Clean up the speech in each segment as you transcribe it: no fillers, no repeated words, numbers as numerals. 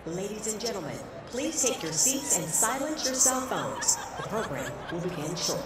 Ladies and gentlemen, please take your seats and silence your cell phones. The program will begin shortly.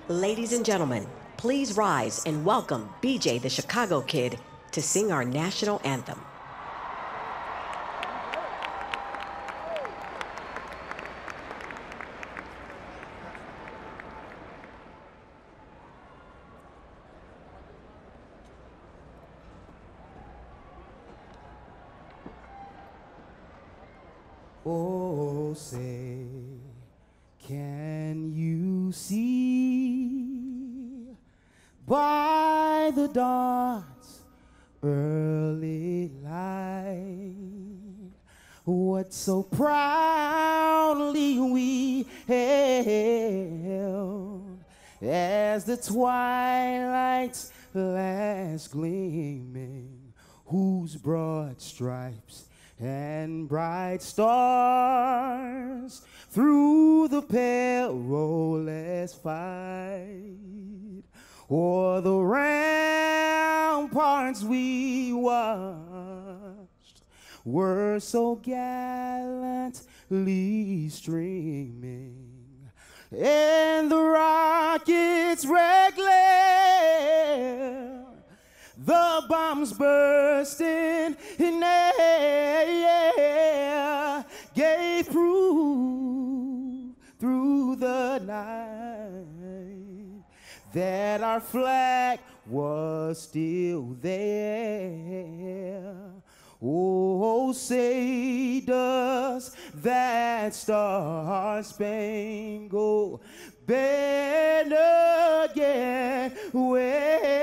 Ladies and gentlemen, please rise and welcome BJ the Chicago Kid to sing our national anthem. Oh, say, can you see by the dawn's early light what so proudly we hailed as the twilight's last gleaming, whose broad stripes and bright stars through the perilous fight o'er the ramparts we watched were so gallantly streaming, and the rockets' red glare, the bombs bursting in air, gave proof through the night that our flag was still there. Oh, say does that star-spangled then again wait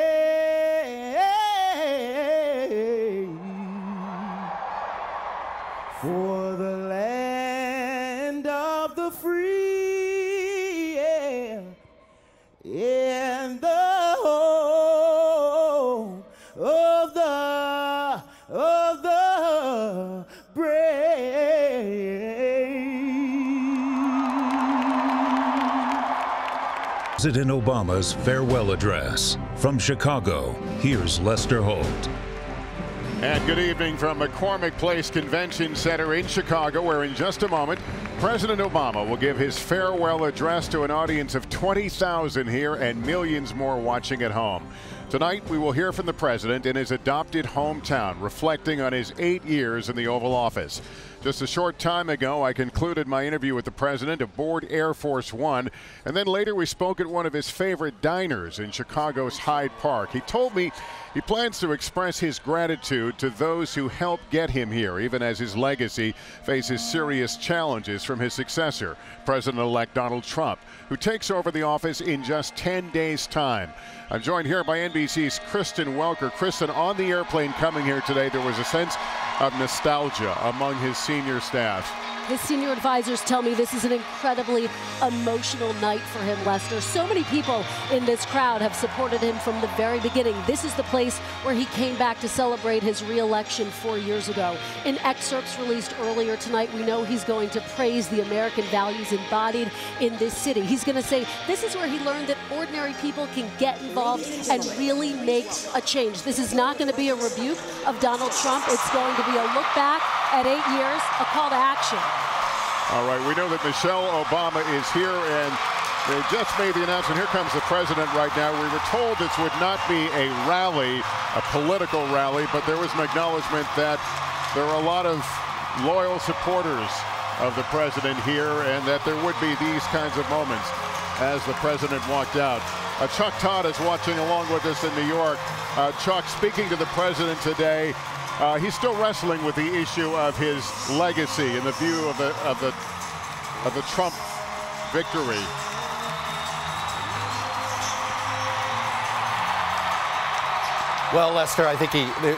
for the land of the free, yeah, and the home of the brave. President Obama's farewell address. From Chicago, here's Lester Holt. And good evening from McCormick Place Convention Center in Chicago, where in just a moment, President Obama will give his farewell address to an audience of 20,000 here and millions more watching at home. Tonight, we will hear from the president in his adopted hometown, reflecting on his 8 years in the Oval Office. Just a short time ago, I concluded my interview with the president aboard Air Force One, and then later we spoke at one of his favorite diners in Chicago's Hyde Park. He told me he plans to express his gratitude to those who helped get him here, even as his legacy faces serious challenges from his successor, President-elect Donald Trump, who takes over the office in just 10 days' time. I'm joined here by NBC's Kristen Welker. Kristen, on the airplane coming here today, there was a sense of nostalgia among his senior staff. His senior advisors tell me this is an incredibly emotional night for him, Lester. So many people in this crowd have supported him from the very beginning. This is the place where he came back to celebrate his re-election 4 years ago. In excerpts released earlier tonight, we know he's going to praise the American values embodied in this city. He's going to say this is where he learned that ordinary people can get involved and really make a change. This is not going to be a rebuke of Donald Trump. It's going to be a look back at 8 years, a call to action. All right, we know that Michelle Obama is here, and they just made the announcement. Here comes the president right now. We were told this would not be a rally, a political rally, but there was an acknowledgement that there are a lot of loyal supporters of the president here, and that there would be these kinds of moments as the president walked out. Chuck Todd is watching along with us in New York. Chuck, speaking to the president today, he's still wrestling with the issue of his legacy in the view of the Trump victory. Well, Lester, I think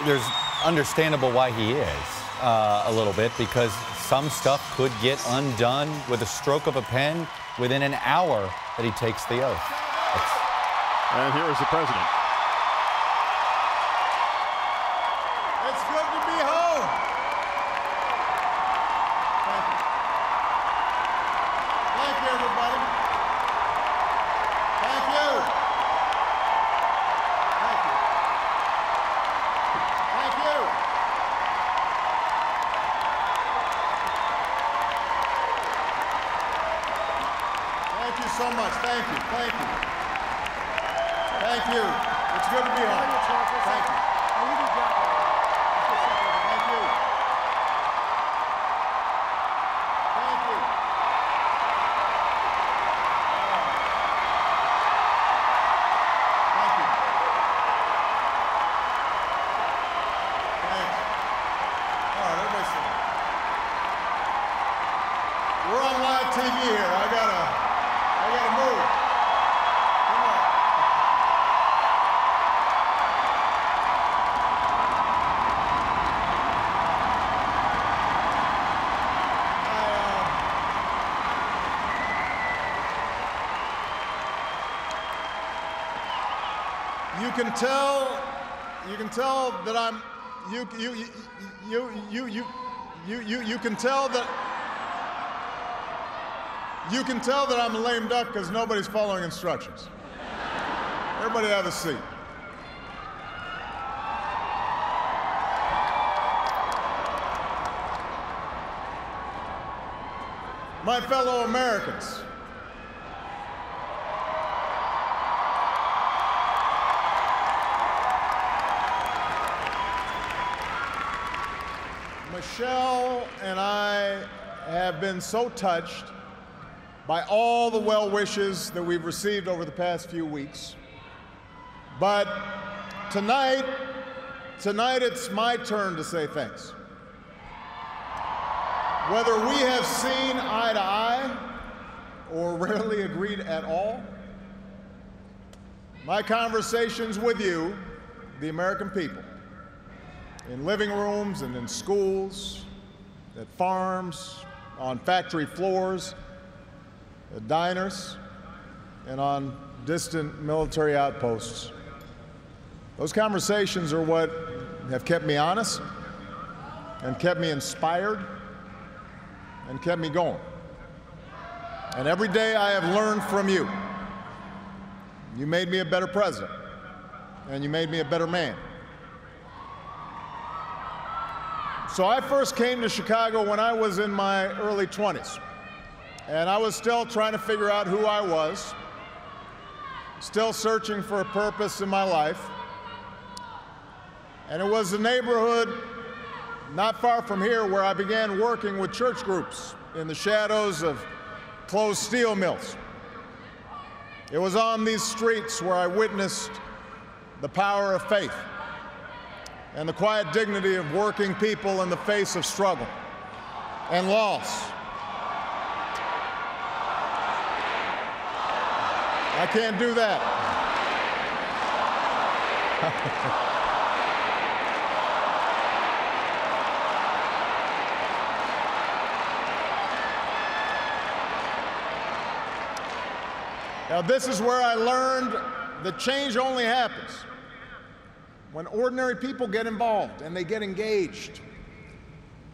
there's understandable why he is a little bit, because some stuff could get undone with a stroke of a pen within an hour that he takes the oath. And here is the president. It's good to be home. Thank you, everybody. Thank you. Thank you. Thank you. Thank you so much. Thank you. Thank you. Thank you. It's good to be home. Thank you. Thank you. Thank you. Thank you. Thanks. All right, everybody sit down. We're on live TV here. I gotta move. Come on. You can tell that I'm, you can tell that I'm a lame duck because nobody's following instructions. Everybody have a seat. My fellow Americans, Michelle and I have been so touched by all the well wishes that we've received over the past few weeks. But tonight it's my turn to say thanks. Whether we have seen eye to eye or rarely agreed at all. My conversations with you, the American people, in living rooms and in schools, at farms, on factory floors, at diners, and on distant military outposts. Those conversations are what have kept me honest and kept me inspired and kept me going. And every day I have learned from you. You made me a better president, and you made me a better man. So I first came to Chicago when I was in my early 20s, and I was still trying to figure out who I was, still searching for a purpose in my life. And it was a neighborhood not far from here where I began working with church groups in the shadows of closed steel mills. It was on these streets where I witnessed the power of faith and the quiet dignity of working people in the face of struggle and loss. I can't do that. Now, this is where I learned that change only happens when ordinary people get involved and they get engaged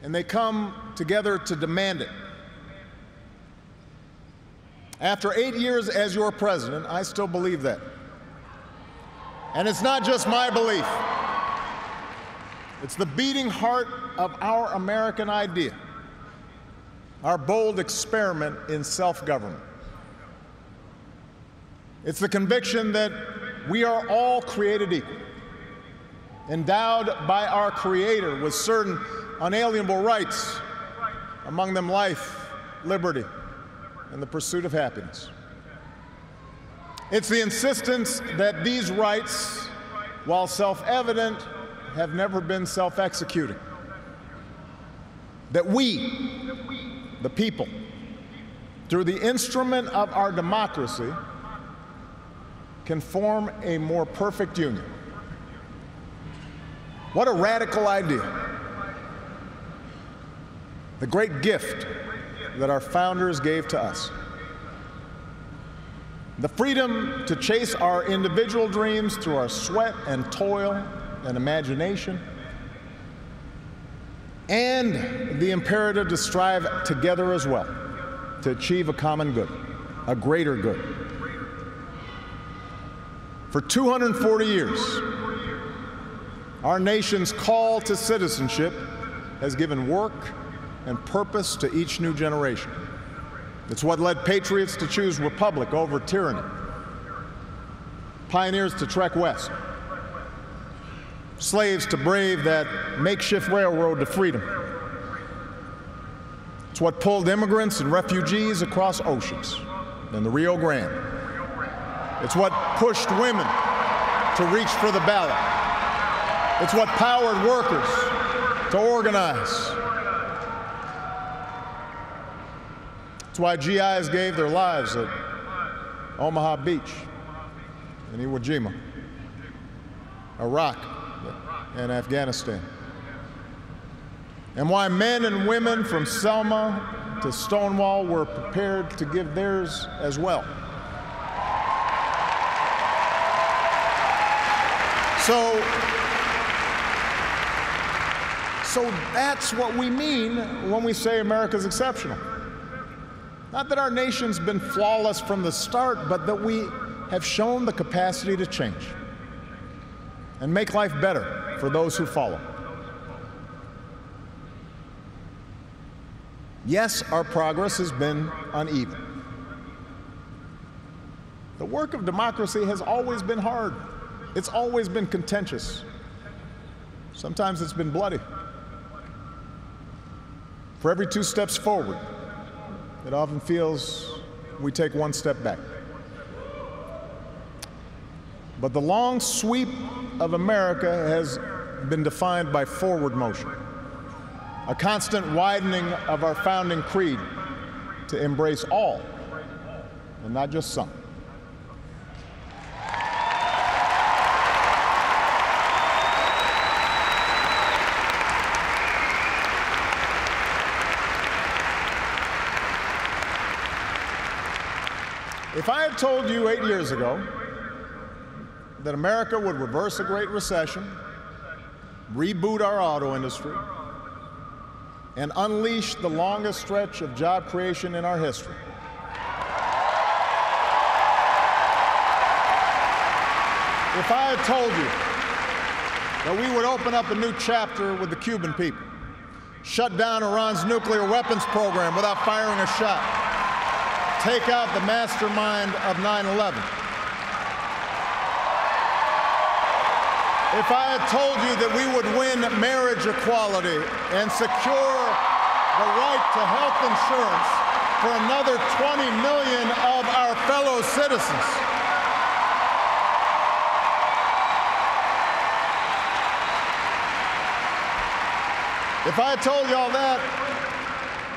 and they come together to demand it. After 8 years as your president, I still believe that. And it's not just my belief. It's the beating heart of our American idea, our bold experiment in self-government. It's the conviction that we are all created equal, endowed by our Creator with certain unalienable rights, among them life, liberty, and the pursuit of happiness. It's the insistence that these rights, while self-evident, have never been self-executing. That we, the people, through the instrument of our democracy, can form a more perfect union. What a radical idea. The great gift that our founders gave to us. The freedom to chase our individual dreams through our sweat and toil and imagination, and the imperative to strive together as well to achieve a common good, a greater good. For 240 years, our nation's call to citizenship has given work and purpose to each new generation. It's what led patriots to choose republic over tyranny, pioneers to trek west, slaves to brave that makeshift railroad to freedom. It's what pulled immigrants and refugees across oceans and the Rio Grande. It's what pushed women to reach for the ballot. It's what powered workers to organize. It's why GIs gave their lives at Omaha Beach and Iwo Jima, Iraq, and Afghanistan. And why men and women from Selma to Stonewall were prepared to give theirs as well. So that's what we mean when we say America's exceptional. Not that our nation's been flawless from the start, but that we have shown the capacity to change and make life better for those who follow. Yes, our progress has been uneven. The work of democracy has always been hard. It's always been contentious. Sometimes it's been bloody. For every 2 steps forward, it often feels we take 1 step back. But the long sweep of America has been defined by forward motion, a constant widening of our founding creed to embrace all and not just some. If I had told you 8 years ago that America would reverse a Great Recession, reboot our auto industry, and unleash the longest stretch of job creation in our history, if I had told you that we would open up a new chapter with the Cuban people, shut down Iran's nuclear weapons program without firing a shot, take out the mastermind of 9/11. If I had told you that we would win marriage equality and secure the right to health insurance for another 20 million of our fellow citizens, if I had told you all that,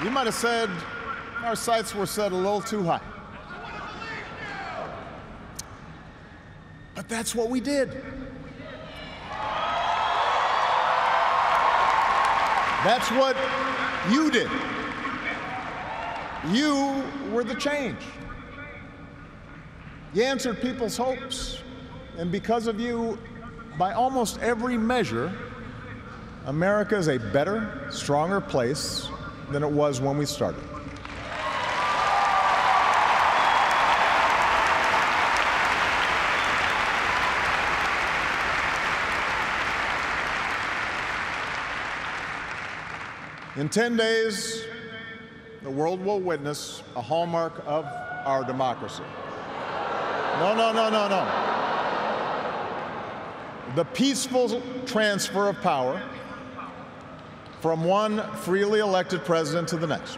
you might have said our sights were set a little too high. But that's what we did. That's what you did. You were the change. You answered people's hopes. And because of you, by almost every measure, America is a better, stronger place than it was when we started. In 10 days, the world will witness a hallmark of our democracy. No. The peaceful transfer of power from one freely elected president to the next.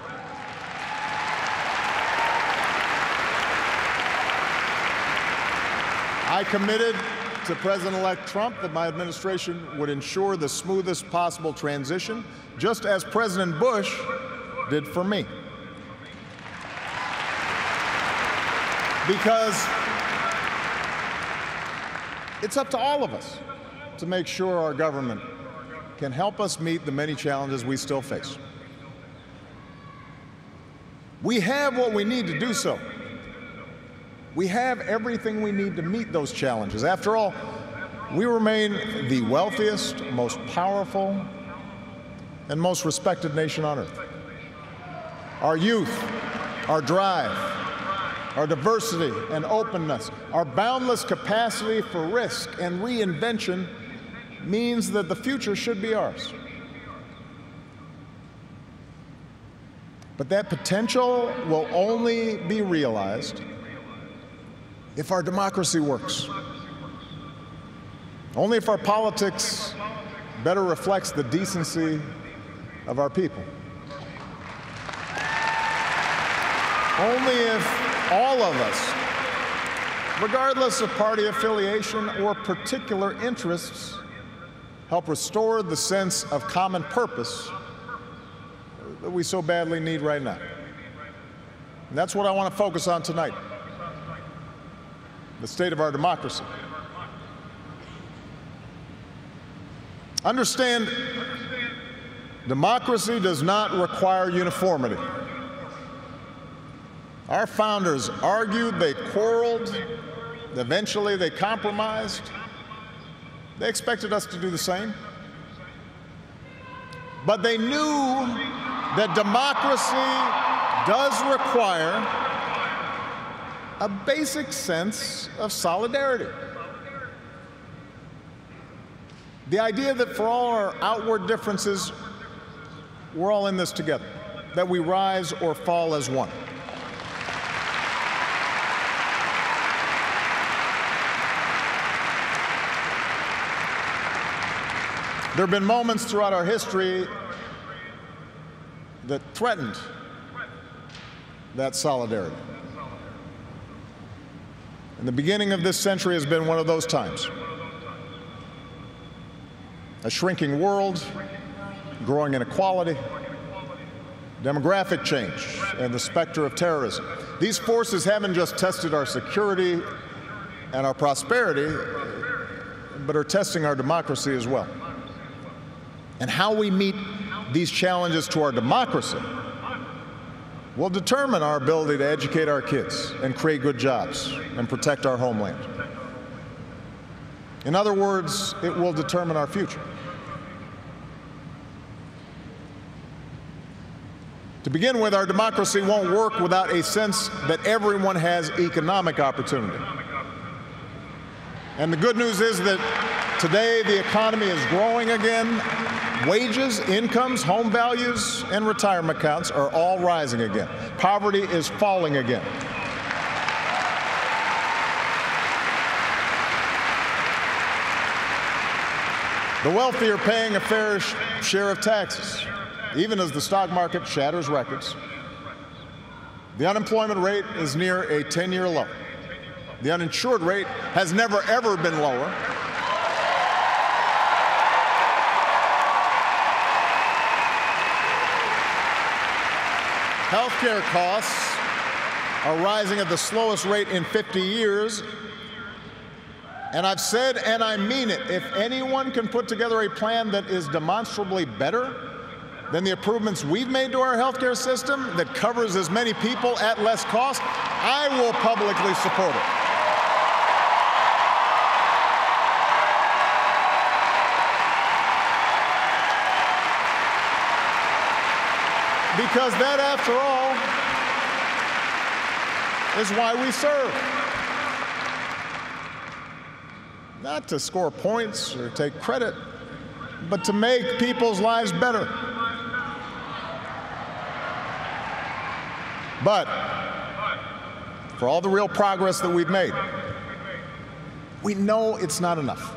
I committed to President-elect Trump that my administration would ensure the smoothest possible transition, just as President Bush did for me. Because it's up to all of us to make sure our government can help us meet the many challenges we still face. We have what we need to do so. We have everything we need to meet those challenges. After all, we remain the wealthiest, most powerful, and most respected nation on earth. Our youth, our drive, our diversity and openness, our boundless capacity for risk and reinvention means that the future should be ours. But that potential will only be realized if our democracy works. Only if our politics better reflects the decency of our people. Only if all of us, regardless of party affiliation or particular interests, help restore the sense of common purpose that we so badly need right now. And that's what I want to focus on tonight. The state of our democracy. Understand, democracy does not require uniformity. Our founders argued, they quarreled, eventually they compromised. They expected us to do the same. But they knew that democracy does require a basic sense of solidarity. The idea that for all our outward differences, we're all in this together, that we rise or fall as one. There have been moments throughout our history that threatened that solidarity. And the beginning of this century has been one of those times. A shrinking world, growing inequality, demographic change, and the specter of terrorism. These forces haven't just tested our security and our prosperity, but are testing our democracy as well. And how we meet these challenges to our democracy will determine our ability to educate our kids and create good jobs and protect our homeland. In other words, it will determine our future. To begin with, our democracy won't work without a sense that everyone has economic opportunity. And the good news is that today the economy is growing again. Wages, incomes, home values, and retirement accounts are all rising again. Poverty is falling again. The wealthy are paying a fair share of taxes, even as the stock market shatters records. The unemployment rate is near a 10-year low. The uninsured rate has never, ever been lower. Healthcare costs are rising at the slowest rate in 50 years. And I've said, and I mean it, if anyone can put together a plan that is demonstrably better than the improvements we've made to our healthcare system that covers as many people at less cost, I will publicly support it. Because that, after all, is why we serve. Not to score points or take credit, but to make people's lives better. But for all the real progress that we've made, we know it's not enough.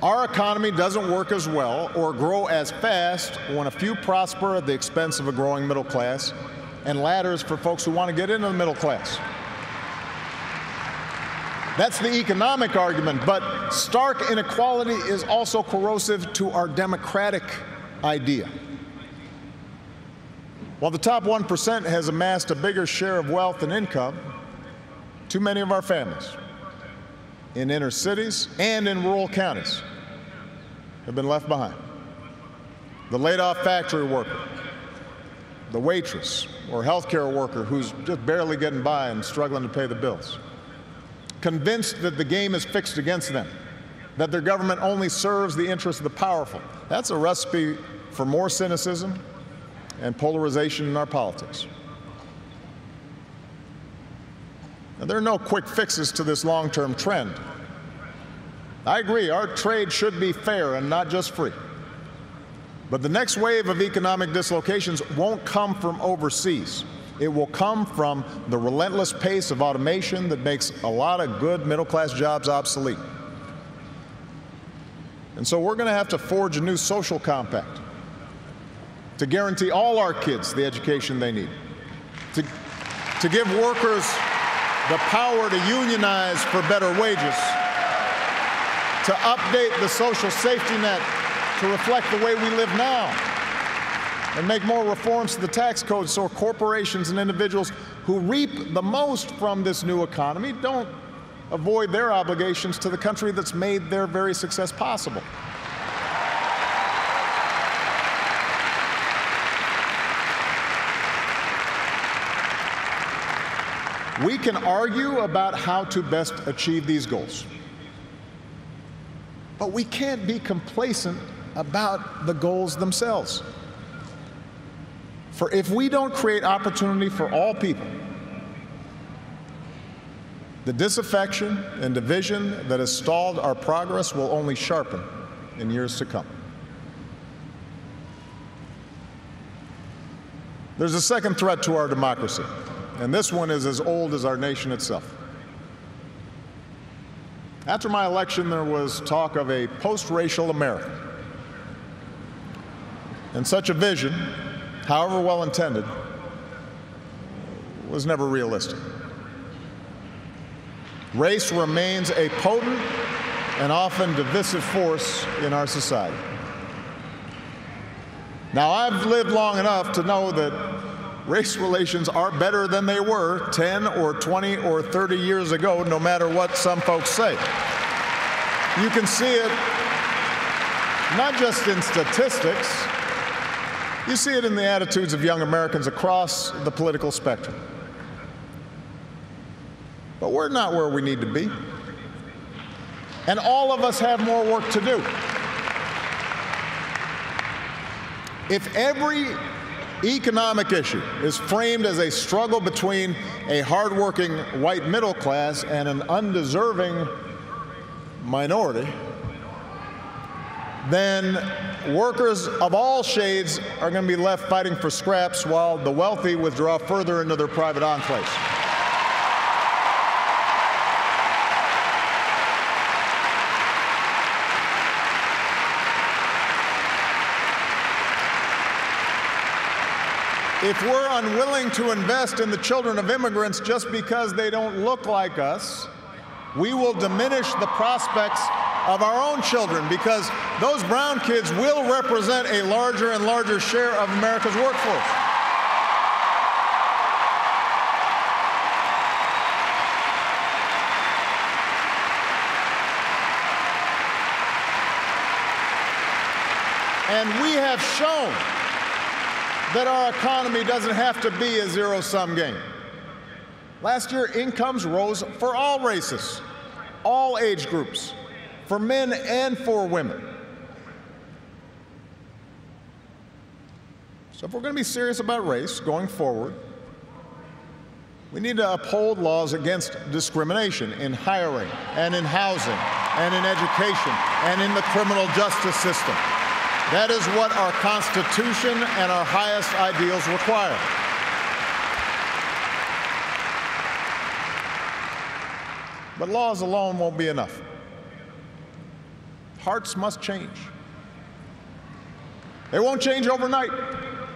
Our economy doesn't work as well or grow as fast when a few prosper at the expense of a growing middle class and ladders for folks who want to get into the middle class. That's the economic argument, but stark inequality is also corrosive to our democratic idea. While the top 1% has amassed a bigger share of wealth and income, too many of our families in inner cities and in rural counties have been left behind. The laid-off factory worker, the waitress or healthcare worker who's just barely getting by and struggling to pay the bills, convinced that the game is fixed against them, that their government only serves the interests of the powerful. That's a recipe for more cynicism and polarization in our politics. Now, there are no quick fixes to this long-term trend. I agree, our trade should be fair and not just free. But the next wave of economic dislocations won't come from overseas. It will come from the relentless pace of automation that makes a lot of good middle-class jobs obsolete. And so we're going to have to forge a new social compact to guarantee all our kids the education they need, to give workers the power to unionize for better wages, to update the social safety net to reflect the way we live now, and make more reforms to the tax code so corporations and individuals who reap the most from this new economy don't avoid their obligations to the country that's made their very success possible. We can argue about how to best achieve these goals, but we can't be complacent about the goals themselves. For if we don't create opportunity for all people, the disaffection and division that has stalled our progress will only sharpen in years to come. There's a second threat to our democracy, and this one is as old as our nation itself. After my election, there was talk of a post-racial America. And such a vision, however well-intended, was never realistic. Race remains a potent and often divisive force in our society. Now, I've lived long enough to know that race relations are better than they were 10 or 20 or 30 years ago, no matter what some folks say. You can see it not just in statistics, you see it in the attitudes of young Americans across the political spectrum. But we're not where we need to be. And all of us have more work to do. If every economic issue is framed as a struggle between a hardworking white middle class and an undeserving minority, then workers of all shades are going to be left fighting for scraps while the wealthy withdraw further into their private enclaves. If we're unwilling to invest in the children of immigrants just because they don't look like us, we will diminish the prospects of our own children, because those brown kids will represent a larger and larger share of America's workforce. And we have shown that our economy doesn't have to be a zero-sum game. Last year, incomes rose for all races, all age groups, for men and for women. So if we're going to be serious about race going forward, we need to uphold laws against discrimination in hiring and in housing and in education and in the criminal justice system. That is what our Constitution and our highest ideals require. But laws alone won't be enough. Hearts must change. They won't change overnight.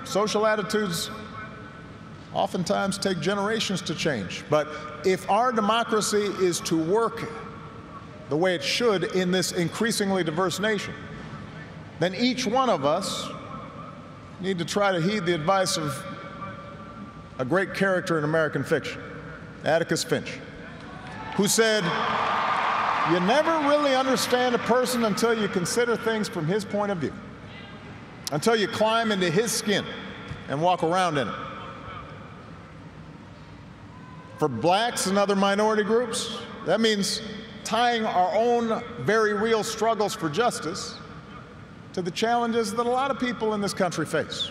Social attitudes oftentimes take generations to change. But if our democracy is to work the way it should in this increasingly diverse nation, then each one of us need to try to heed the advice of a great character in American fiction, Atticus Finch, who said, "You never really understand a person until you consider things from his point of view, until you climb into his skin and walk around in it." For blacks and other minority groups, that means tying our own very real struggles for justice to the challenges that a lot of people in this country face.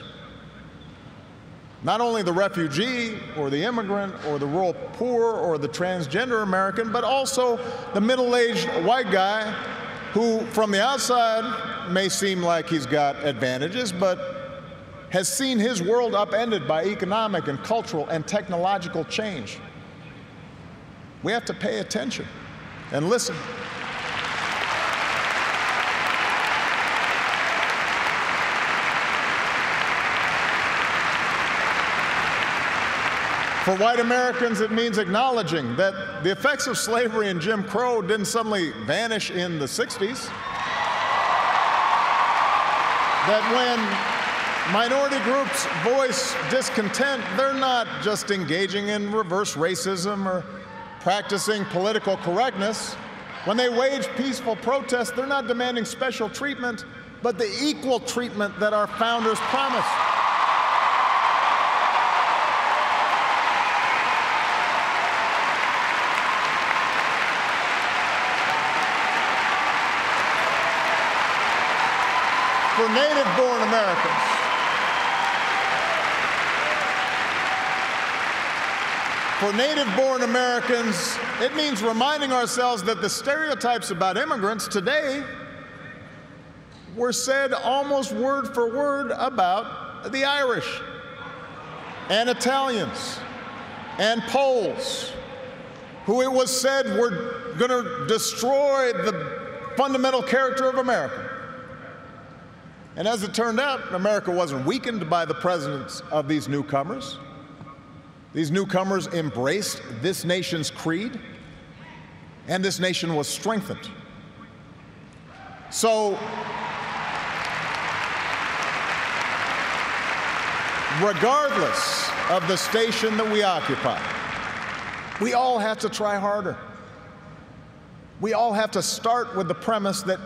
Not only the refugee or the immigrant or the rural poor or the transgender American, but also the middle-aged white guy who, from the outside, may seem like he's got advantages, but has seen his world upended by economic and cultural and technological change. We have to pay attention and listen. For white Americans, it means acknowledging that the effects of slavery and Jim Crow didn't suddenly vanish in the 60s. That when minority groups voice discontent, they're not just engaging in reverse racism or practicing political correctness. When they wage peaceful protest, they're not demanding special treatment, but the equal treatment that our founders promised. For native-born Americans, it means reminding ourselves that the stereotypes about immigrants today were said almost word for word about the Irish and Italians and Poles, who it was said were going to destroy the fundamental character of America. And as it turned out, America wasn't weakened by the presence of these newcomers. These newcomers embraced this nation's creed, and this nation was strengthened. So regardless of the station that we occupy. We all have to try harder. We all have to start with the premise that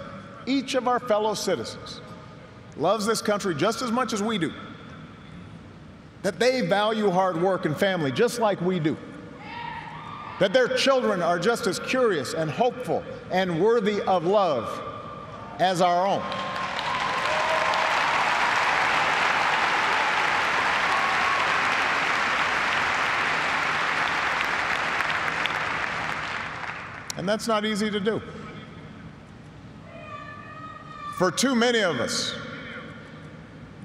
each of our fellow citizens loves this country just as much as we do, that they value hard work and family just like we do, that their children are just as curious and hopeful and worthy of love as our own. And that's not easy to do. For too many of us,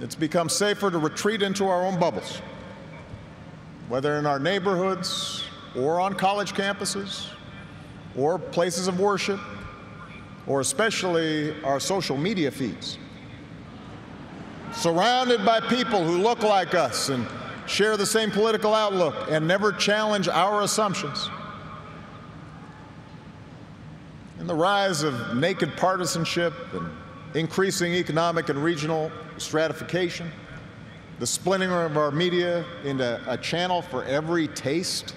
it's become safer to retreat into our own bubbles, whether in our neighborhoods or on college campuses or places of worship, or especially our social media feeds. Surrounded by people who look like us and share the same political outlook and never challenge our assumptions. And the rise of naked partisanship and increasing economic and regional stratification, the splintering of our media into a channel for every taste,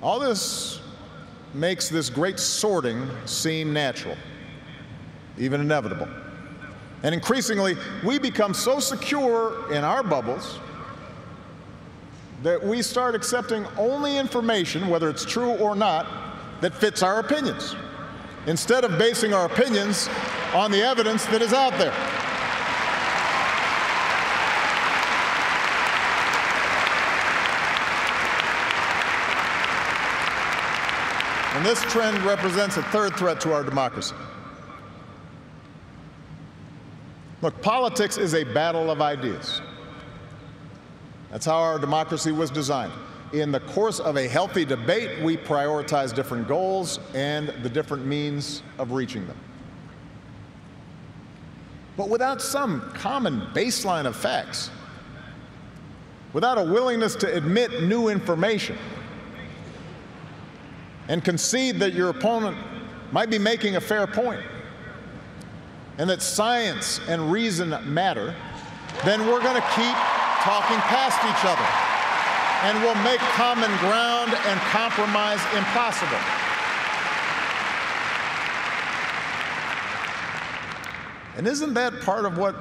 all this makes this great sorting seem natural, even inevitable. And increasingly, we become so secure in our bubbles that we start accepting only information, whether it's true or not, that fits our opinions, instead of basing our opinions on the evidence that is out there. And this trend represents a third threat to our democracy. Look, politics is a battle of ideas. That's how our democracy was designed. In the course of a healthy debate, we prioritize different goals and the different means of reaching them. But without some common baseline of facts, without a willingness to admit new information and concede that your opponent might be making a fair point and that science and reason matter, then we're going to keep talking past each other, and will make common ground and compromise impossible. And isn't that part of what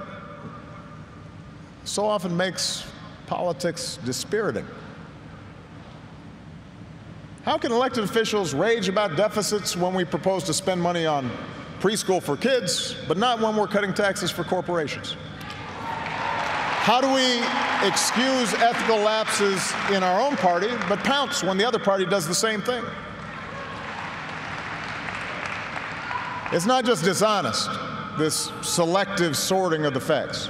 so often makes politics dispiriting? How can elected officials rage about deficits when we propose to spend money on preschool for kids, but not when we're cutting taxes for corporations? How do we excuse ethical lapses in our own party, but pounce when the other party does the same thing? It's not just dishonest, this selective sorting of the facts.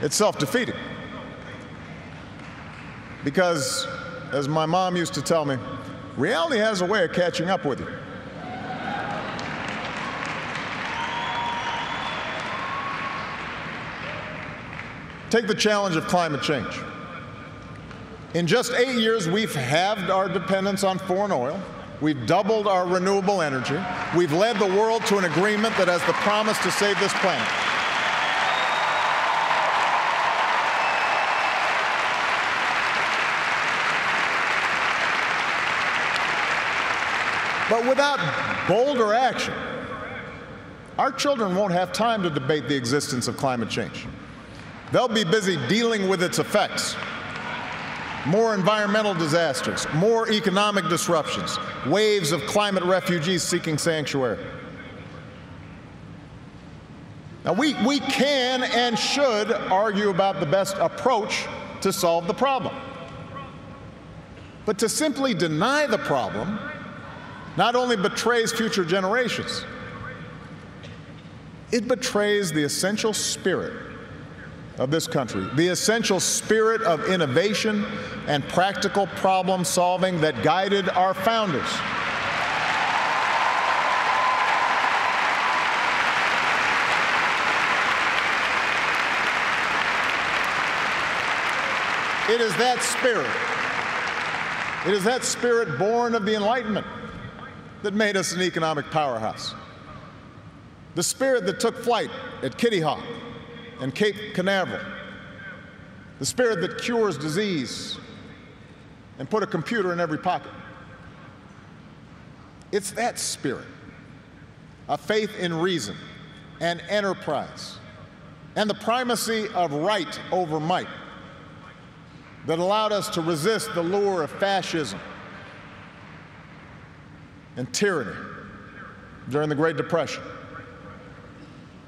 It's self-defeating. Because, as my mom used to tell me, reality has a way of catching up with you. Take the challenge of climate change. In just 8 years, we've halved our dependence on foreign oil. We've doubled our renewable energy. We've led the world to an agreement that has the promise to save this planet. But without bolder action, our children won't have time to debate the existence of climate change. They'll be busy dealing with its effects. More environmental disasters, more economic disruptions, waves of climate refugees seeking sanctuary. Now, we can and should argue about the best approach to solve the problem. But to simply deny the problem not only betrays future generations, it betrays the essential spirit of this country, the essential spirit of innovation and practical problem solving that guided our founders. It is that spirit born of the Enlightenment that made us an economic powerhouse. The spirit that took flight at Kitty Hawk and Cape Canaveral the spirit that cures disease and put a computer in every pocket. It's that spirit, a faith in reason and enterprise and the primacy of right over might, that allowed us to resist the lure of fascism and tyranny during the Great Depression,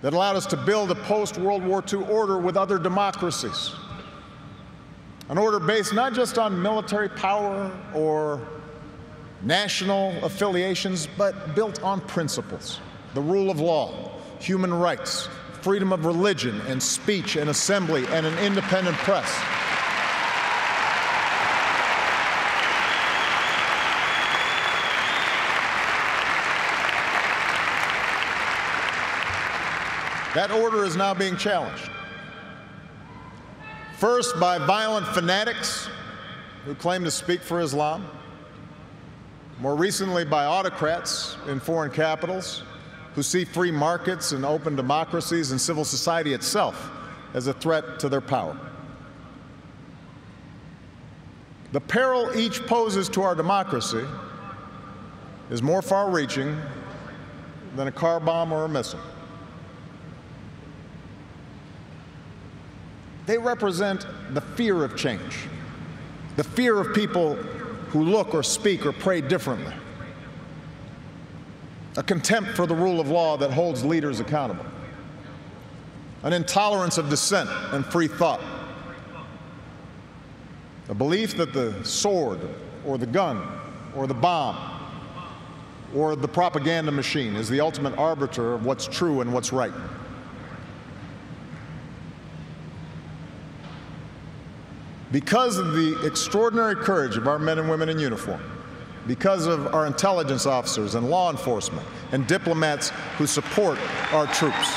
that allowed us to build a post-World War II order with other democracies, an order based not just on military power or national affiliations, but built on principles: the rule of law, human rights, freedom of religion and speech and assembly, and an independent press. That order is now being challenged. First, by violent fanatics who claim to speak for Islam. More recently, by autocrats in foreign capitals who see free markets and open democracies and civil society itself as a threat to their power. The peril each poses to our democracy is more far-reaching than a car bomb or a missile. They represent the fear of change, the fear of people who look or speak or pray differently, a contempt for the rule of law that holds leaders accountable, an intolerance of dissent and free thought, a belief that the sword or the gun or the bomb or the propaganda machine is the ultimate arbiter of what's true and what's right. Because of the extraordinary courage of our men and women in uniform, because of our intelligence officers and law enforcement and diplomats who support our troops,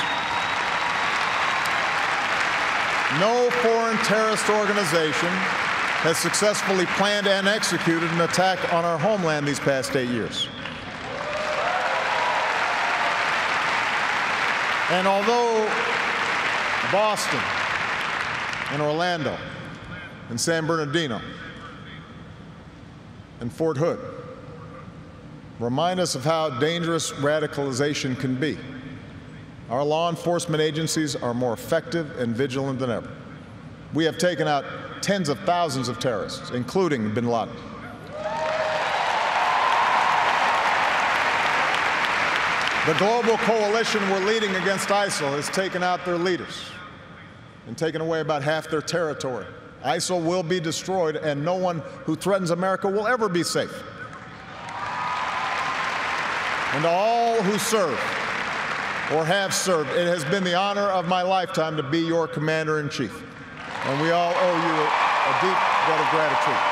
no foreign terrorist organization has successfully planned and executed an attack on our homeland these past 8 years. And although Boston and Orlando and San Bernardino and Fort Hood remind us of how dangerous radicalization can be, our law enforcement agencies are more effective and vigilant than ever. We have taken out tens of thousands of terrorists, including bin Laden. The global coalition we're leading against ISIL has taken out their leaders and taken away about half their territory. ISIL will be destroyed, and no one who threatens America will ever be safe. And to all who serve or have served, it has been the honor of my lifetime to be your commander-in-chief. And we all owe you a deep debt of gratitude.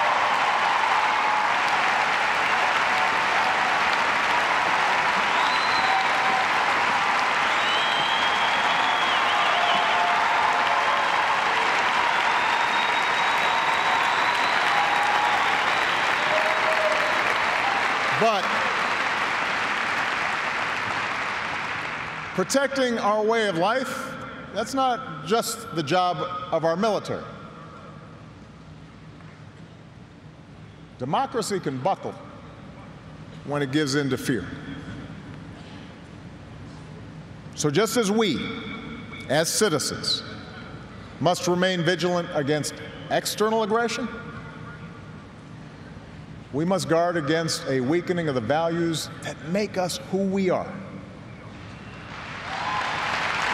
But protecting our way of life, that's not just the job of our military. Democracy can buckle when it gives in to fear. So just as we, as citizens, must remain vigilant against external aggression, we must guard against a weakening of the values that make us who we are.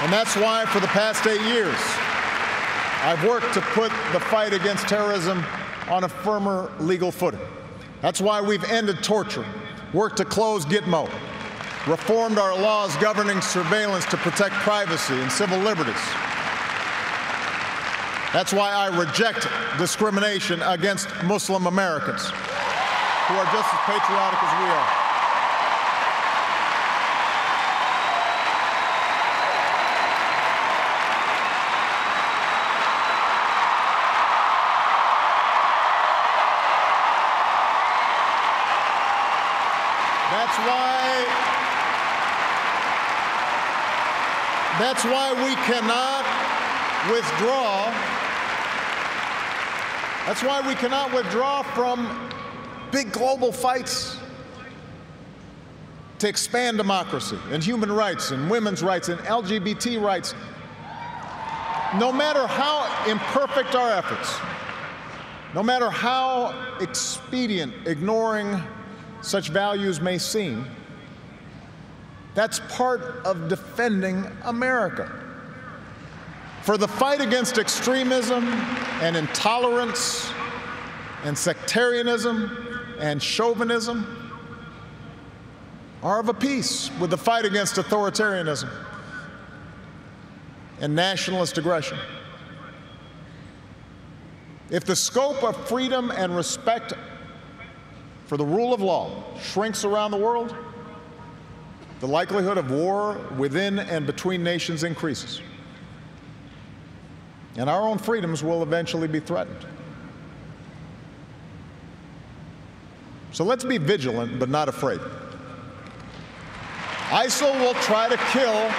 And that's why for the past 8 years, I've worked to put the fight against terrorism on a firmer legal footing. That's why we've ended torture, worked to close Gitmo, reformed our laws governing surveillance to protect privacy and civil liberties. That's why I reject discrimination against Muslim Americans, who are just as patriotic as we are. That's why we cannot withdraw That's why we cannot withdraw from big global fights to expand democracy and human rights and women's rights and LGBT rights. No matter how imperfect our efforts, no matter how expedient ignoring such values may seem, that's part of defending America. For the fight against extremism and intolerance and sectarianism and chauvinism are of a piece with the fight against authoritarianism and nationalist aggression. If the scope of freedom and respect for the rule of law shrinks around the world, the likelihood of war within and between nations increases, and our own freedoms will eventually be threatened. So let's be vigilant but not afraid. ISIL will try to kill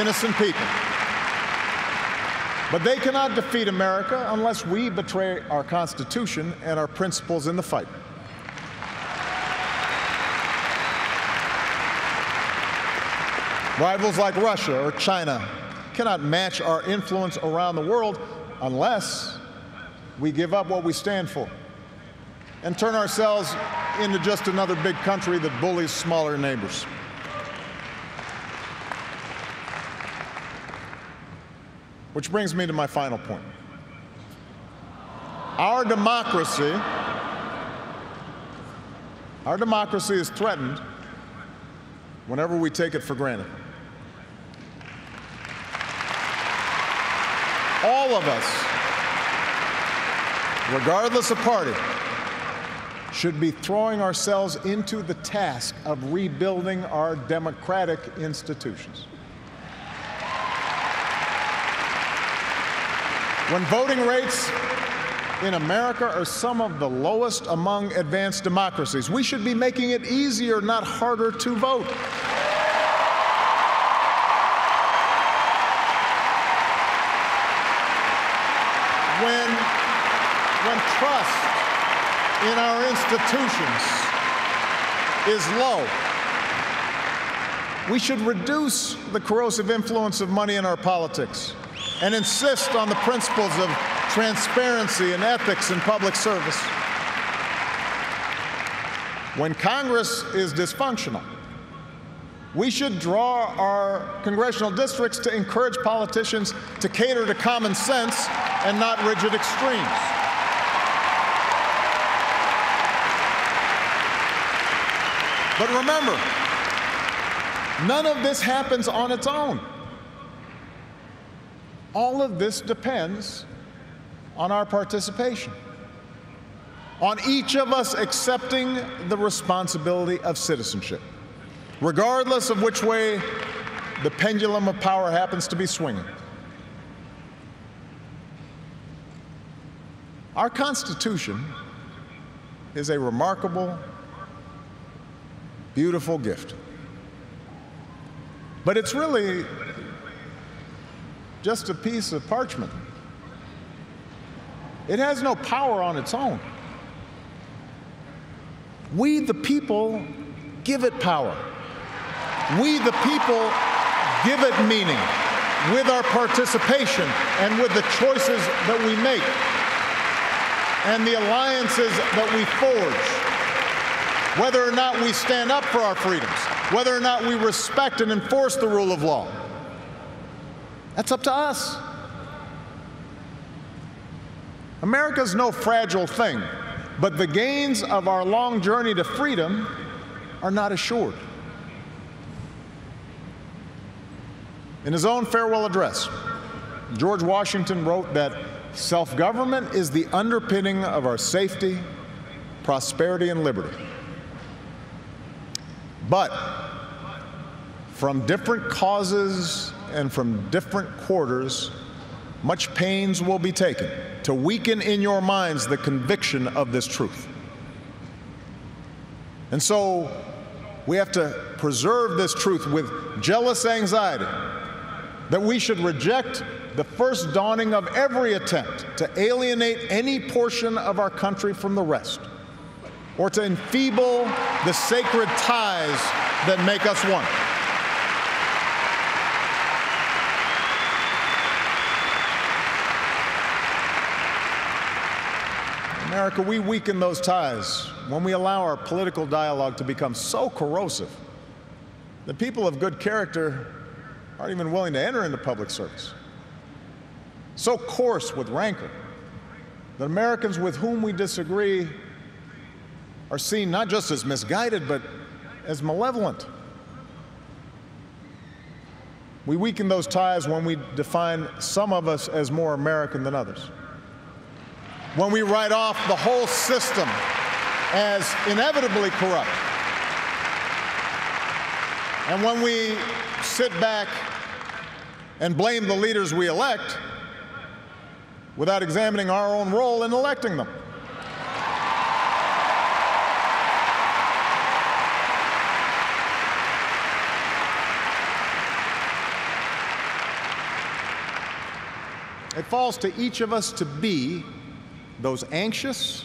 innocent people, but they cannot defeat America unless we betray our Constitution and our principles in the fight. Rivals like Russia or China cannot match our influence around the world unless we give up what we stand for and turn ourselves into just another big country that bullies smaller neighbors. Which brings me to my final point. Our democracy is threatened whenever we take it for granted. All of us, regardless of party, should be throwing ourselves into the task of rebuilding our democratic institutions. When voting rates in America are some of the lowest among advanced democracies, we should be making it easier, not harder, to vote. When trust in our institutions is low, we should reduce the corrosive influence of money in our politics and insist on the principles of transparency and ethics in public service. When Congress is dysfunctional, we should draw our congressional districts to encourage politicians to cater to common sense and not rigid extremes. But remember, none of this happens on its own. All of this depends on our participation, on each of us accepting the responsibility of citizenship, regardless of which way the pendulum of power happens to be swinging. Our Constitution is a remarkable, beautiful gift. But it's really just a piece of parchment. It has no power on its own. We, the people, give it power. We, the people, give it meaning with our participation and with the choices that we make and the alliances that we forge. Whether or not we stand up for our freedoms, whether or not we respect and enforce the rule of law, that's up to us. America's no fragile thing, but the gains of our long journey to freedom are not assured. In his own farewell address, George Washington wrote that self-government is the underpinning of our safety, prosperity, and liberty. But from different causes and from different quarters, much pains will be taken to weaken in your minds the conviction of this truth. And so we have to preserve this truth with jealous anxiety that we should reject the first dawning of every attempt to alienate any portion of our country from the rest, or to enfeeble the sacred ties that make us one. America, we weaken those ties when we allow our political dialogue to become so corrosive that people of good character aren't even willing to enter into public service. So coarse with rancor that Americans with whom we disagree are seen not just as misguided, but as malevolent. We weaken those ties when we define some of us as more American than others, when we write off the whole system as inevitably corrupt, and when we sit back and blame the leaders we elect without examining our own role in electing them. It falls to each of us to be those anxious,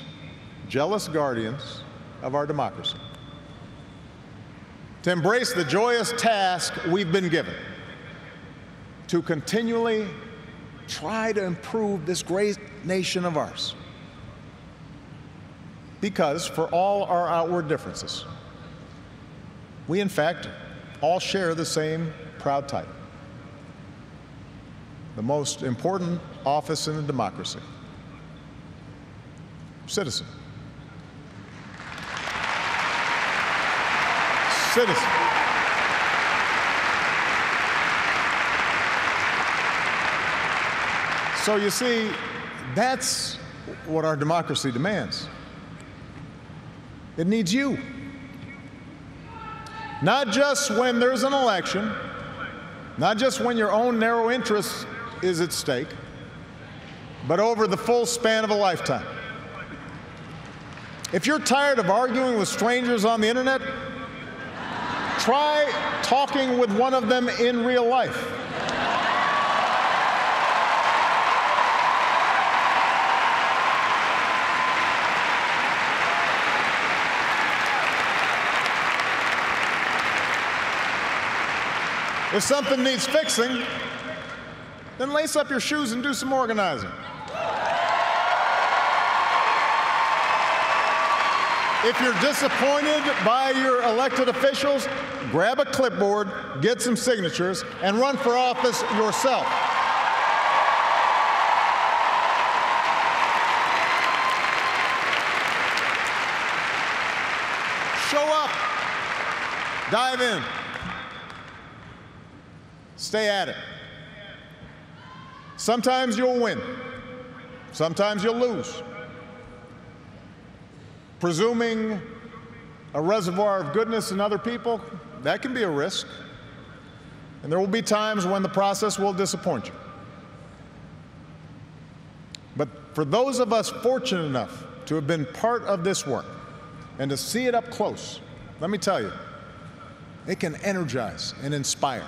jealous guardians of our democracy, to embrace the joyous task we've been given, to continually try to improve this great nation of ours. Because for all our outward differences, we in fact all share the same proud title, the most important office in a democracy: citizen. Citizen. So you see, that's what our democracy demands. It needs you. Not just when there's an election, not just when your own narrow interest is at stake, but over the full span of a lifetime. If you're tired of arguing with strangers on the internet, try talking with one of them in real life. If something needs fixing, then lace up your shoes and do some organizing. If you're disappointed by your elected officials, grab a clipboard, get some signatures, and run for office yourself. Show up. Dive in. Stay at it. Sometimes you'll win. Sometimes you'll lose. Presuming a reservoir of goodness in other people, that can be a risk. And there will be times when the process will disappoint you. But for those of us fortunate enough to have been part of this work and to see it up close, let me tell you, it can energize and inspire.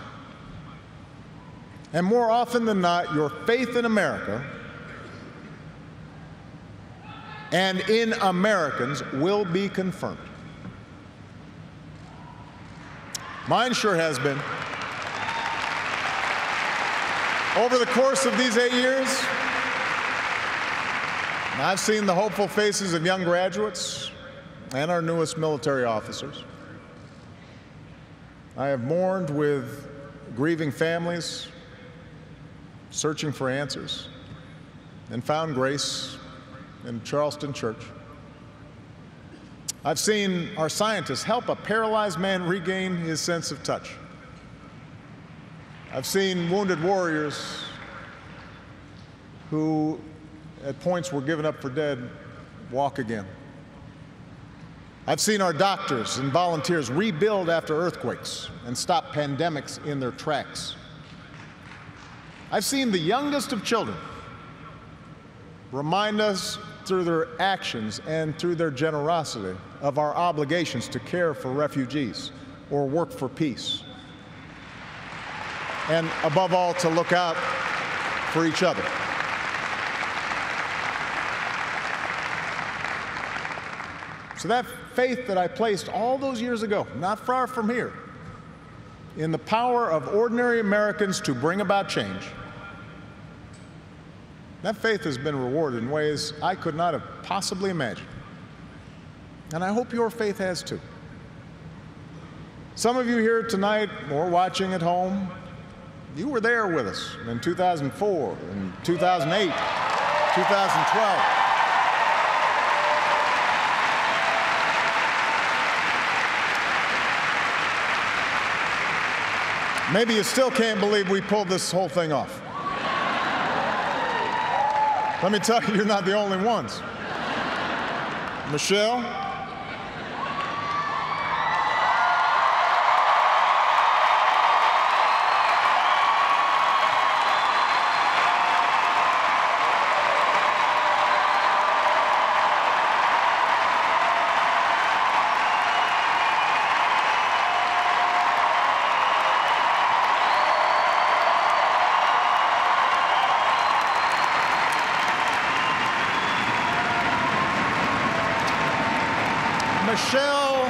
And more often than not, your faith in America and in Americans will be confirmed. Mine sure has been. Over the course of these 8 years, I've seen the hopeful faces of young graduates and our newest military officers. I have mourned with grieving families, searching for answers, and found grace in Charleston Church. I've seen our scientists help a paralyzed man regain his sense of touch. I've seen wounded warriors who at points were given up for dead walk again. I've seen our doctors and volunteers rebuild after earthquakes and stop pandemics in their tracks. I've seen the youngest of children remind us through their actions and through their generosity of our obligations to care for refugees or work for peace. And above all, to look out for each other. So that faith that I placed all those years ago, not far from here, in the power of ordinary Americans to bring about change, that faith has been rewarded in ways I could not have possibly imagined. And I hope your faith has too. Some of you here tonight or watching at home, you were there with us in 2004, in 2008, 2012. Maybe you still can't believe we pulled this whole thing off. Let me tell you, you're not the only ones. Michelle, Michelle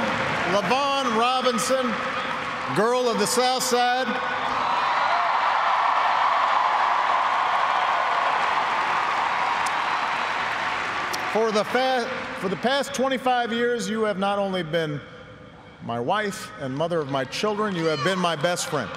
LaVaughn Robinson, girl of the South Side. For the past 25 years, you have not only been my wife and mother of my children, you have been my best friend.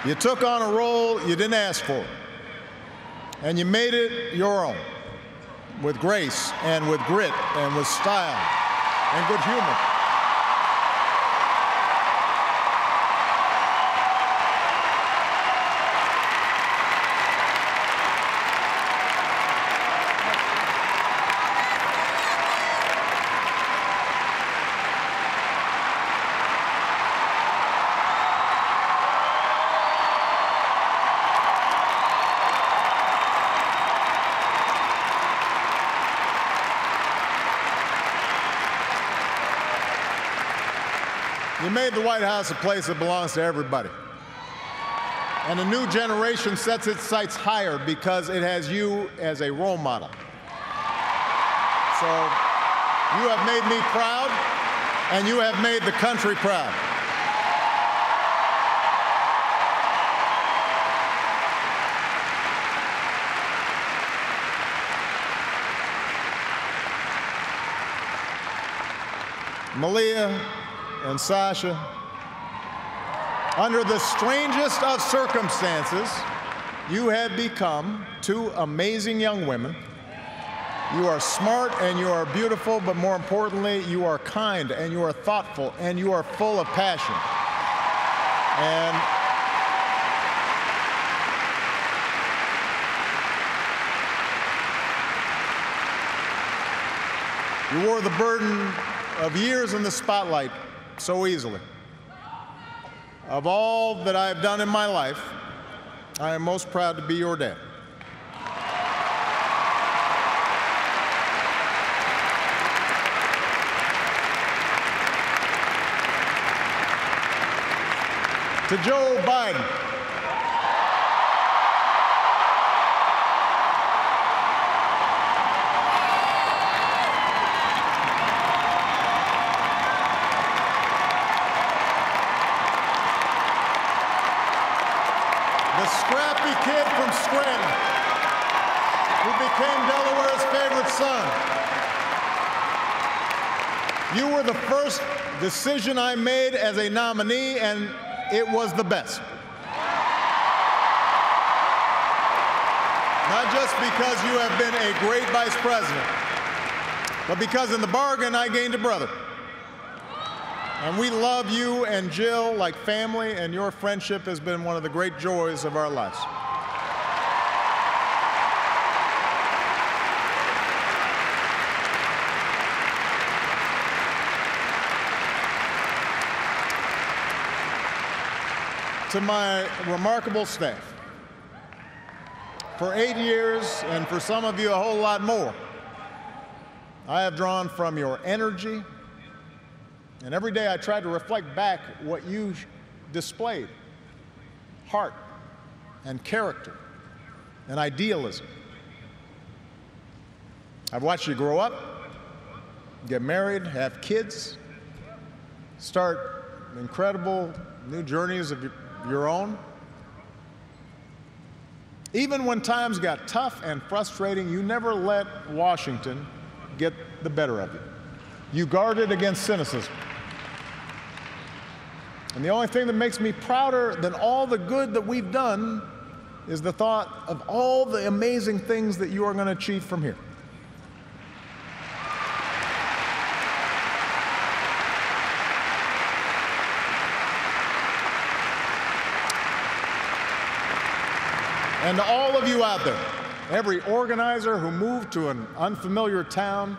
You took on a role you didn't ask for, and you made it your own, with grace and with grit and with style and good humor. You made the White House a place that belongs to everybody. And a new generation sets its sights higher because it has you as a role model. So you have made me proud, and you have made the country proud. Malia and Sasha, under the strangest of circumstances, you have become two amazing young women. You are smart and you are beautiful, but more importantly, you are kind and you are thoughtful and you are full of passion. And you wore the burden of years in the spotlight so easily. Of all that I have done in my life, I am most proud to be your dad. To Joe Biden, the scrappy kid from Scranton, who became Delaware's favorite son. You were the first decision I made as a nominee, and it was the best. Not just because you have been a great vice president, but because in the bargain I gained a brother. And we love you and Jill like family, and your friendship has been one of the great joys of our lives. To my remarkable staff, for 8 years, and for some of you a whole lot more, I have drawn from your energy, And every day I try to reflect back what you displayed: heart and character and idealism. I've watched you grow up, get married, have kids, start incredible new journeys of your own. Even when times got tough and frustrating, you never let Washington get the better of you. You guarded against cynicism. And the only thing that makes me prouder than all the good that we've done is the thought of all the amazing things that you are going to achieve from here. And to all of you out there, every organizer who moved to an unfamiliar town,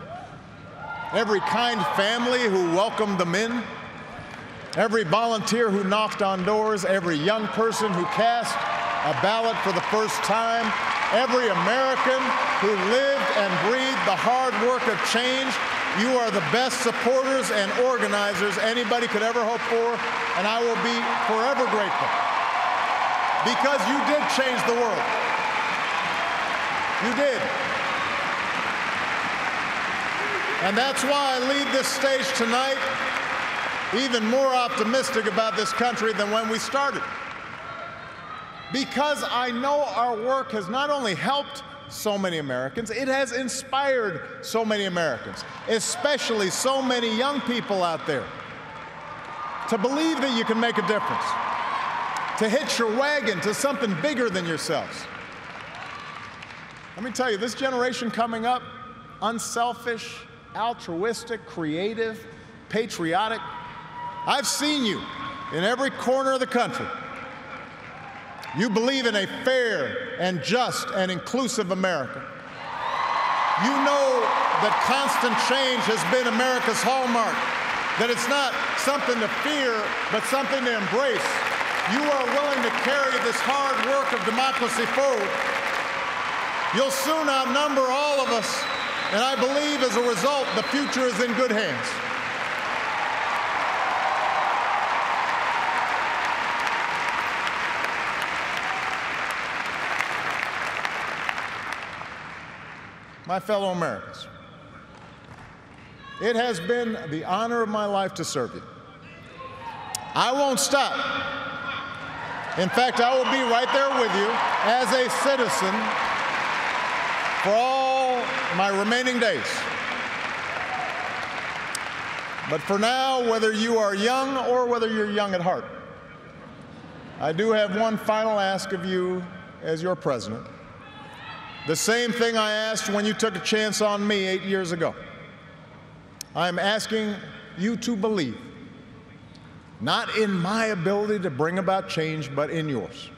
every kind family who welcomed them in, every volunteer who knocked on doors, every young person who cast a ballot for the first time, every American who lived and breathed the hard work of change, you are the best supporters and organizers anybody could ever hope for, and I will be forever grateful. Because you did change the world. You did. And that's why I leave this stage tonight even more optimistic about this country than when we started. Because I know our work has not only helped so many Americans, it has inspired so many Americans, especially so many young people out there, to believe that you can make a difference, to hitch your wagon to something bigger than yourselves. Let me tell you, this generation coming up, unselfish, altruistic, creative, patriotic, I've seen you in every corner of the country. You believe in a fair and just and inclusive America. You know that constant change has been America's hallmark, that it's not something to fear, but something to embrace. You are willing to carry this hard work of democracy forward. You'll soon outnumber all of us, and I believe as a result, the future is in good hands. My fellow Americans, it has been the honor of my life to serve you. I won't stop. In fact, I will be right there with you as a citizen for all my remaining days. But for now, whether you are young or whether you're young at heart, I do have one final ask of you as your president. The same thing I asked when you took a chance on me 8 years ago. I'm asking you to believe, not in my ability to bring about change, but in yours.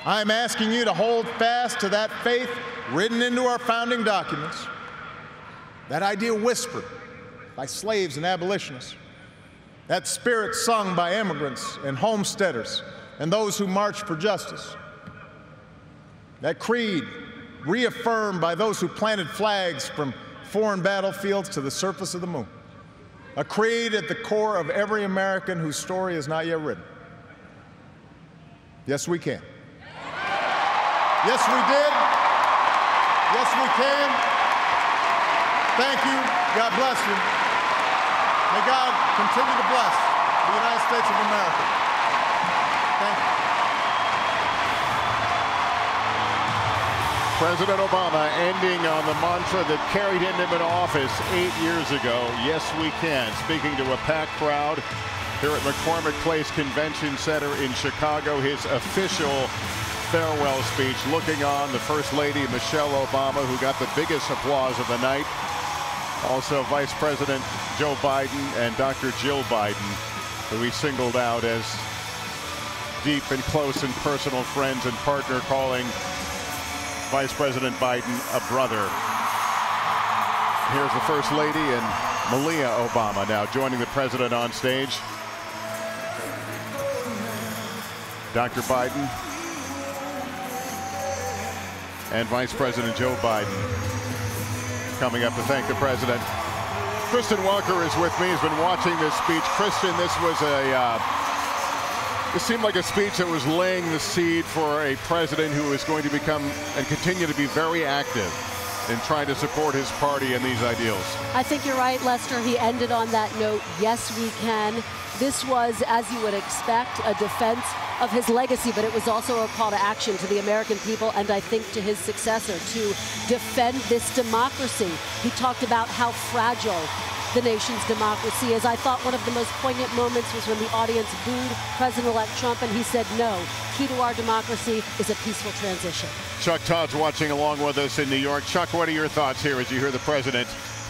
I'm asking you to hold fast to that faith written into our founding documents, that idea whispered by slaves and abolitionists, that spirit sung by immigrants and homesteaders and those who marched for justice, that creed reaffirmed by those who planted flags from foreign battlefields to the surface of the moon. A creed at the core of every American whose story is not yet written. Yes, we can. Yes, we did. Yes, we can. Thank you. God bless you. May God continue to bless the United States of America. Thank you. President Obama ending on the mantra that carried him into office 8 years ago, yes we can, speaking to a packed crowd here at McCormick Place Convention Center in Chicago, his official farewell speech, looking on the First Lady Michelle Obama, who got the biggest applause of the night. Also Vice President Joe Biden and Dr. Jill Biden, who he singled out as deep and close and personal friends and partner, calling Vice President Biden a brother. Here's the First Lady and Malia Obama now joining the president on stage. Dr. Biden and Vice President Joe Biden coming up to thank the president. Kristen Walker is with me. He's been watching this speech. Kristen, this was it seemed like a speech that was laying the seed for a president who is going to become and continue to be very active in trying to support his party and these ideals. I think you're right, Lester. He ended on that note. Yes, we can. This was, as you would expect, a defense of his legacy, but it was also a call to action to the American people and I think to his successor to defend this democracy. He talked about how fragile the nation's democracy is. I thought one of the most poignant moments was when the audience booed President-elect Trump and he said, no, key to our democracy is a peaceful transition. Chuck Todd's watching along with us in New York. Chuck, what are your thoughts here as you hear the president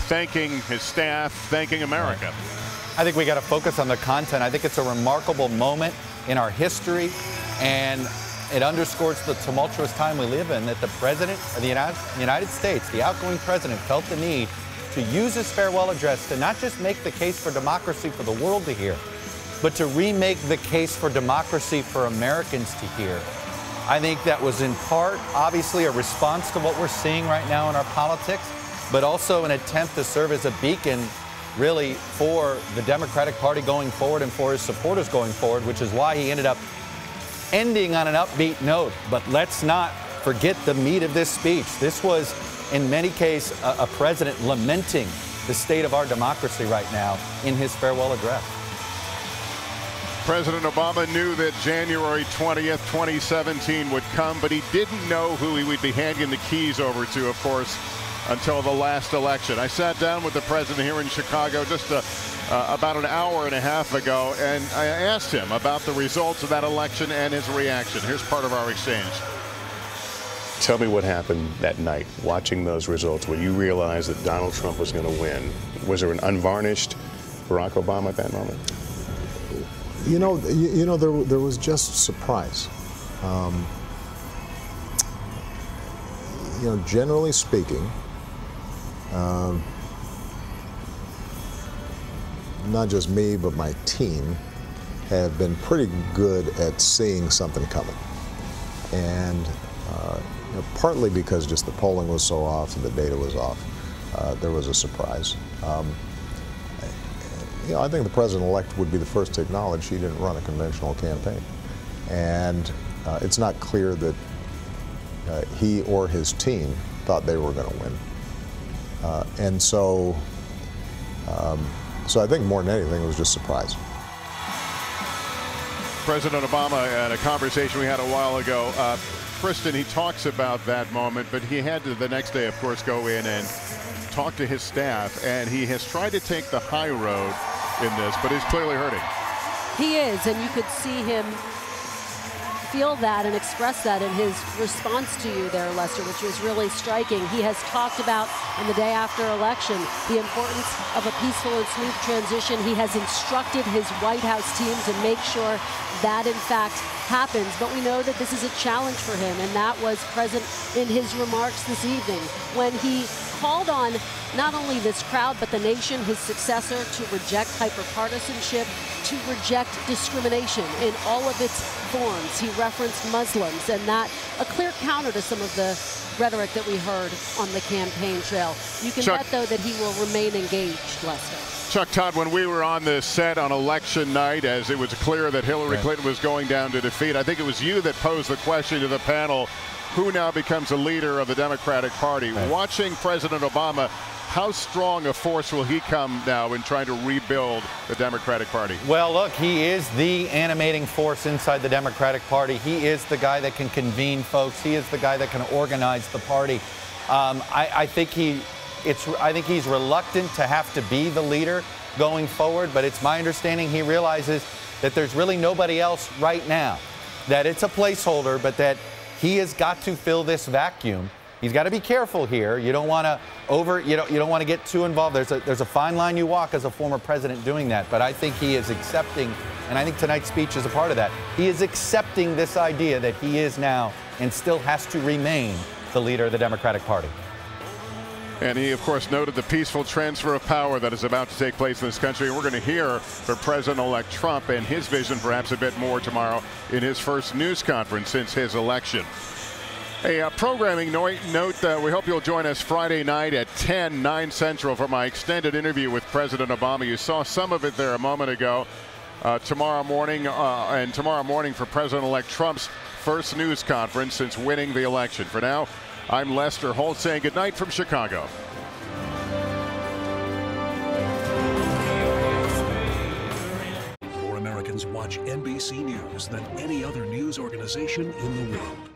thanking his staff, thanking America? I think we got to focus on the content. I think it's a remarkable moment in our history, and it underscores the tumultuous time we live in that the president of the United States, the outgoing president, felt the need to use his farewell address to not just make the case for democracy for the world to hear, but to remake the case for democracy for Americans to hear. I think that was in part, obviously, a response to what we're seeing right now in our politics, but also an attempt to serve as a beacon really for the Democratic Party going forward and for his supporters going forward, which is why he ended up ending on an upbeat note. But let's not forget the meat of this speech. This was, in many cases, a president lamenting the state of our democracy right now in his farewell address. President Obama knew that January 20th, 2017 would come, but he didn't know who he would be handing the keys over to, of course, until the last election. I sat down with the president here in Chicago just about an hour and a half ago, and I asked him about the results of that election and his reaction. Here's part of our exchange. Tell me what happened that night, watching those results, when you realized that Donald Trump was going to win. Was there an unvarnished Barack Obama at that moment? You know, there was just surprise. You know, generally speaking, not just me, but my team have been pretty good at seeing something coming. And you know, partly because just the polling was so off and the data was off, there was a surprise. You know, I think the president-elect would be the first to acknowledge he didn't run a conventional campaign. And it's not clear that he or his team thought they were going to win. And so I think more than anything, it was just surprise. President Obama, at a conversation we had a while ago, Kristen, he talks about that moment, but he had to the next day, of course, go in and talk to his staff, and he has tried to take the high road in this, but he's clearly hurting. He is, and you could see him feel that and express that in his response to you there, Lester, which was really striking. He has talked about, on the day after election, the importance of a peaceful and smooth transition. He has instructed his White House team to make sure that, in fact, happens. But we know that this is a challenge for him, and that was present in his remarks this evening when he called on not only this crowd, but the nation, his successor, to reject hyperpartisanship, to reject discrimination in all of its forms. He referenced Muslims, and that a clear counter to some of the rhetoric that we heard on the campaign trail. You can bet, though, that he will remain engaged, Lester. Chuck Todd, when we were on the set on election night, as it was clear that Hillary Clinton was going down to defeat, I think it was you that posed the question to the panel, who now becomes a leader of the Democratic Party? Right. Watching President Obama, how strong a force will he come now in trying to rebuild the Democratic Party? Well, look, he is the animating force inside the Democratic Party. He is the guy that can convene folks. He is the guy that can organize the party. I think he's reluctant to have to be the leader going forward, but it's my understanding he realizes that there's really nobody else right now, that it's a placeholder, but that he has got to fill this vacuum. He's got to be careful here. You don't want to you don't want to get too involved. There's a fine line you walk as a former president doing that. But I think he is accepting, and I think tonight's speech is a part of that. He is accepting this idea that he is now and still has to remain the leader of the Democratic Party. And he, of course, noted the peaceful transfer of power that is about to take place in this country. And we're going to hear from President-elect Trump and his vision perhaps a bit more tomorrow in his first news conference since his election. A programming note, we hope you'll join us Friday night at 10, 9 Central for my extended interview with President Obama. You saw some of it there a moment ago. Tomorrow morning for President-elect Trump's first news conference since winning the election. For now, I'm Lester Holt saying good night from Chicago. More Americans watch NBC News than any other news organization in the world.